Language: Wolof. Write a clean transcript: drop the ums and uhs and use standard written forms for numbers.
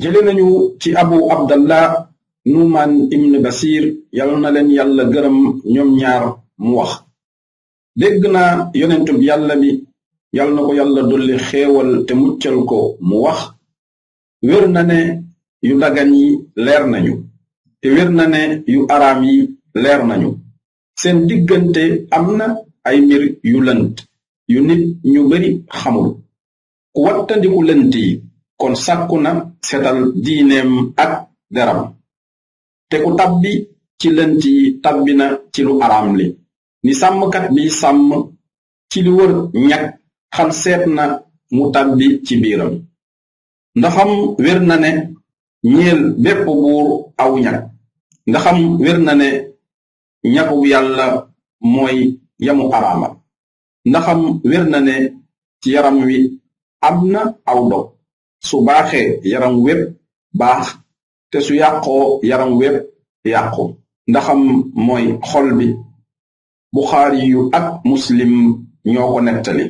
jële nañu ci abu abdallah numan ibn basir yàlla na leen yàlla gërëm ñoom ñaar mu wax dégg naa yonentub yàlla bi yàlla na ko yàlla dolli xéewal te muccal ko mu wax wér na ne yu dagan yi leer nañu te wér na ne yu araam yi leer nañu seen diggante am na ay mbir yu lënt yu nit ñu bari xamul ku wattandiku lënt yi kon sàkku na setal diineem ak deram te ku tabbi ci lënt yi tabbi na ci lu araam li ni sàmmkat bi sàmm ci li wër ñag xal seet na mu tabbi ci biiram ndaxam wér na ne ñeel bépp buur aw ñag ndaxam wér na ne ñagu yàlla mooy yamu araamal ndaxam wér na ne ci yaram wi am na aw dog su baaxee yaram wépp baax te su yàqoo yaram wépp yàqu ndaxam mooy xol bi buxaari yu ak muslim ñoo ko nettali